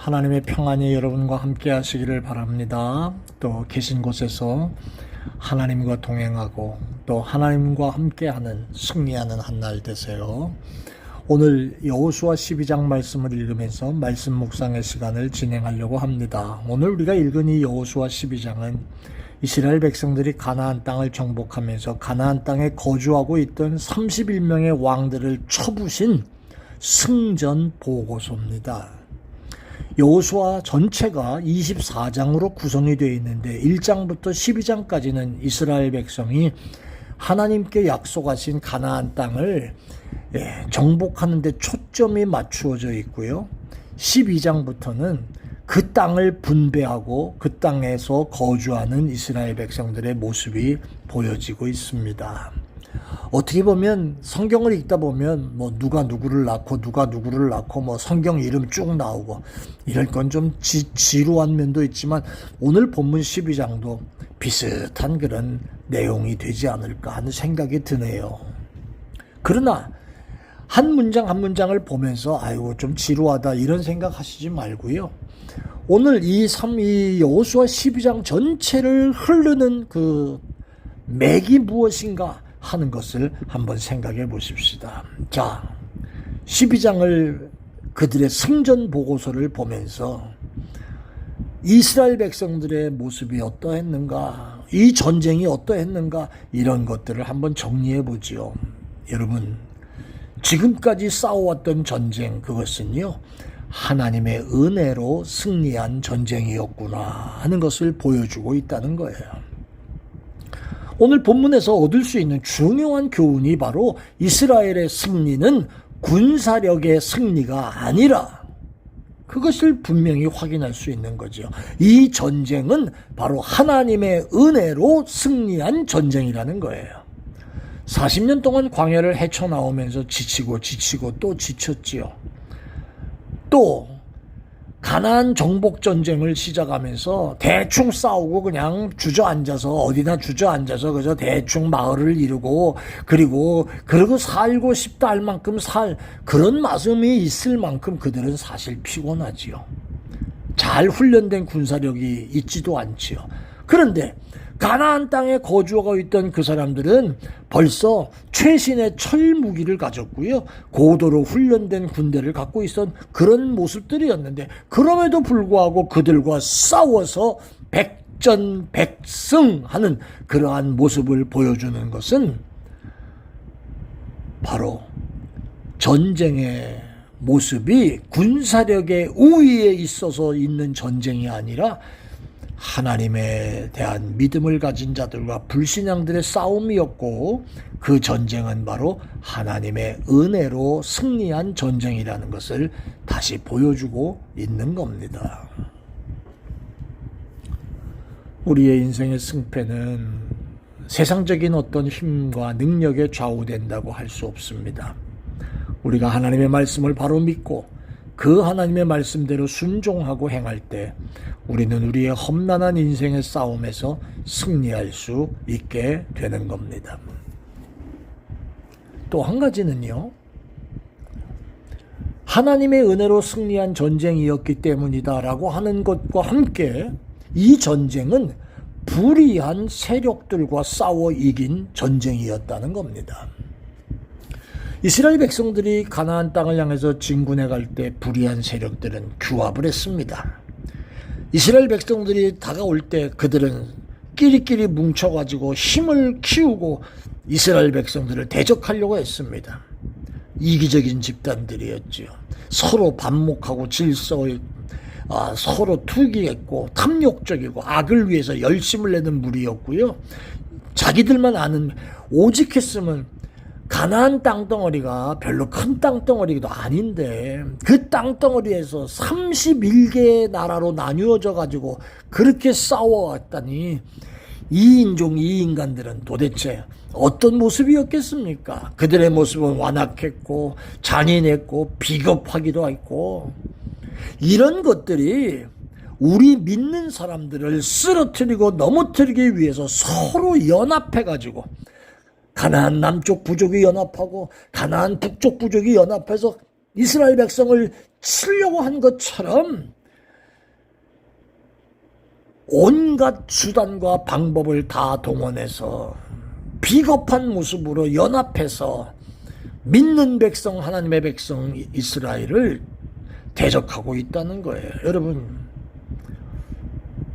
하나님의 평안이 여러분과 함께 하시기를 바랍니다. 또 계신 곳에서 하나님과 동행하고 또 하나님과 함께하는 승리하는 한 날 되세요. 오늘 여호수아 12장 말씀을 읽으면서 말씀 묵상의 시간을 진행하려고 합니다. 오늘 우리가 읽은 이 여호수아 12장은 이스라엘 백성들이 가나안 땅을 정복하면서 가나안 땅에 거주하고 있던 31명의 왕들을 쳐부신 승전 보고서입니다. 여호수아 전체가 24장으로 구성이 되어 있는데 1장부터 12장까지는 이스라엘 백성이 하나님께 약속하신 가나안 땅을 정복하는 데 초점이 맞추어져 있고요. 12장부터는 그 땅을 분배하고 그 땅에서 거주하는 이스라엘 백성들의 모습이 보여지고 있습니다. 어떻게 보면 성경을 읽다 보면 누가 누구를 낳고 성경 이름 쭉 나오고 이럴 건 좀 지루한 면도 있지만 오늘 본문 12장도 비슷한 그런 내용이 되지 않을까 하는 생각이 드네요. 그러나 한 문장 한 문장을 보면서 아이고 좀 지루하다 이런 생각 하시지 말고요. 오늘 이 여호수아 12장 전체를 흐르는 그 맥이 무엇인가 하는 것을 한번 생각해 보십시다. 자, 12장을 그들의 승전 보고서를 보면서 이스라엘 백성들의 모습이 어떠했는가, 이 전쟁이 어떠했는가 이런 것들을 한번 정리해 보지요. 여러분, 지금까지 싸워왔던 전쟁 그것은요 하나님의 은혜로 승리한 전쟁이었구나 하는 것을 보여주고 있다는 거예요. 오늘 본문에서 얻을 수 있는 중요한 교훈이 바로 이스라엘의 승리는 군사력의 승리가 아니라 그것을 분명히 확인할 수 있는 거죠. 이 전쟁은 바로 하나님의 은혜로 승리한 전쟁이라는 거예요. 40년 동안 광야를 헤쳐나오면서 지치고 또 지쳤지요. 또 가나안 정복 전쟁을 시작하면서 대충 싸우고 그냥 어디나 주저앉아서 그저 대충 마을을 이루고 그리고 살고 싶다 할 만큼 그런 마음이 있을 만큼 그들은 사실 피곤하지요. 잘 훈련된 군사력이 있지도 않지요. 그런데 가나안 땅에 거주하고 있던 그 사람들은 벌써 최신의 철 무기를 가졌고요. 고도로 훈련된 군대를 갖고 있었던 그런 모습들이었는데 그럼에도 불구하고 그들과 싸워서 백전백승하는 그러한 모습을 보여주는 것은 바로 전쟁의 모습이 군사력의 우위에 있어서 있는 전쟁이 아니라 하나님에 대한 믿음을 가진 자들과 불신앙들의 싸움이었고 그 전쟁은 바로 하나님의 은혜로 승리한 전쟁이라는 것을 다시 보여주고 있는 겁니다. 우리의 인생의 승패는 세상적인 어떤 힘과 능력에 좌우된다고 할 수 없습니다. 우리가 하나님의 말씀을 바로 믿고 그 하나님의 말씀대로 순종하고 행할 때 우리는 우리의 험난한 인생의 싸움에서 승리할 수 있게 되는 겁니다. 또 한 가지는요, 하나님의 은혜로 승리한 전쟁이었기 때문이다라고 하는 것과 함께 이 전쟁은 불의한 세력들과 싸워 이긴 전쟁이었다는 겁니다. 이스라엘 백성들이 가나안 땅을 향해서 진군해 갈 때 불의한 세력들은 규합을 했습니다. 이스라엘 백성들이 다가올 때 그들은 끼리끼리 뭉쳐가지고 힘을 키우고 이스라엘 백성들을 대적하려고 했습니다. 이기적인 집단들이었지요. 서로 반목하고 서로 투기했고 탐욕적이고 악을 위해서 열심을 내는 무리였고요. 자기들만 아는 오직 했으면 가나안 땅덩어리가 별로 큰 땅덩어리도 아닌데 그 땅덩어리에서 31개의 나라로 나뉘어져 가지고 그렇게 싸워왔다니 이 인종 이 인간들은 도대체 어떤 모습이었겠습니까? 그들의 모습은 완악했고 잔인했고 비겁하기도 했고 이런 것들이 우리 믿는 사람들을 쓰러뜨리고 넘어뜨리기 위해서 서로 연합해가지고 가나안 남쪽 부족이 연합하고 가나안 북쪽 부족이 연합해서 이스라엘 백성을 치려고 한 것처럼 온갖 수단과 방법을 다 동원해서 비겁한 모습으로 연합해서 믿는 백성, 하나님의 백성 이스라엘을 대적하고 있다는 거예요. 여러분,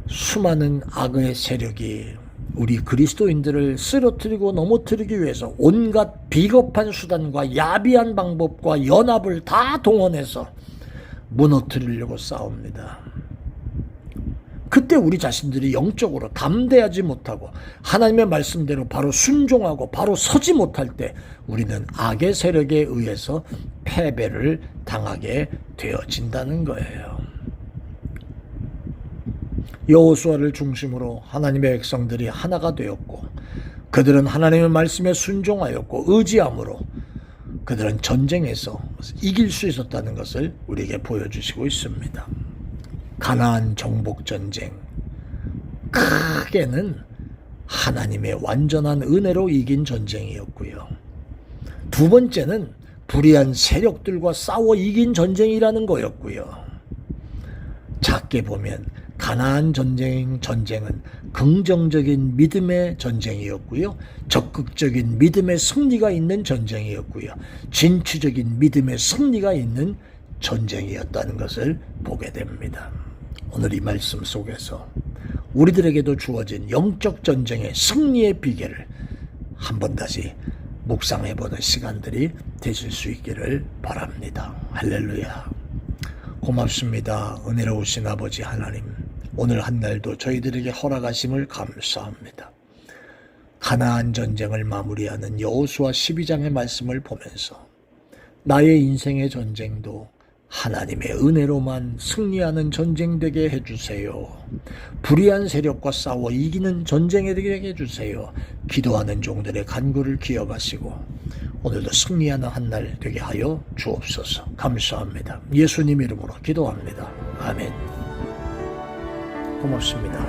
수많은 악의 세력이 우리 그리스도인들을 쓰러뜨리고 넘어뜨리기 위해서 온갖 비겁한 수단과 야비한 방법과 연합을 다 동원해서 무너뜨리려고 싸웁니다. 그때 우리 자신들이 영적으로 담대하지 못하고 하나님의 말씀대로 바로 순종하고 바로 서지 못할 때 우리는 악의 세력에 의해서 패배를 당하게 되어진다는 거예요. 여호수아를 중심으로 하나님의 백성들이 하나가 되었고 그들은 하나님의 말씀에 순종하였고 의지함으로 그들은 전쟁에서 이길 수 있었다는 것을 우리에게 보여주시고 있습니다. 가나안 정복 전쟁, 크게는 하나님의 완전한 은혜로 이긴 전쟁이었고요. 두 번째는 불의한 세력들과 싸워 이긴 전쟁이라는 거였고요. 작게 보면 가나안 전쟁은 긍정적인 믿음의 전쟁이었고요. 적극적인 믿음의 승리가 있는 전쟁이었고요. 진취적인 믿음의 승리가 있는 전쟁이었다는 것을 보게 됩니다. 오늘 이 말씀 속에서 우리들에게도 주어진 영적 전쟁의 승리의 비결을 한번 다시 묵상해보는 시간들이 되실 수 있기를 바랍니다. 할렐루야. 고맙습니다. 은혜로우신 아버지 하나님, 오늘 한 날도 저희들에게 허락하심을 감사합니다. 가나안 전쟁을 마무리하는 여호수아 12장의 말씀을 보면서 나의 인생의 전쟁도 하나님의 은혜로만 승리하는 전쟁 되게 해주세요. 불의한 세력과 싸워 이기는 전쟁이 되게 해주세요. 기도하는 종들의 간구를 기억하시고 오늘도 승리하는 한 날 되게 하여 주옵소서. 감사합니다. 예수님 이름으로 기도합니다. 아멘. 고맙습니다.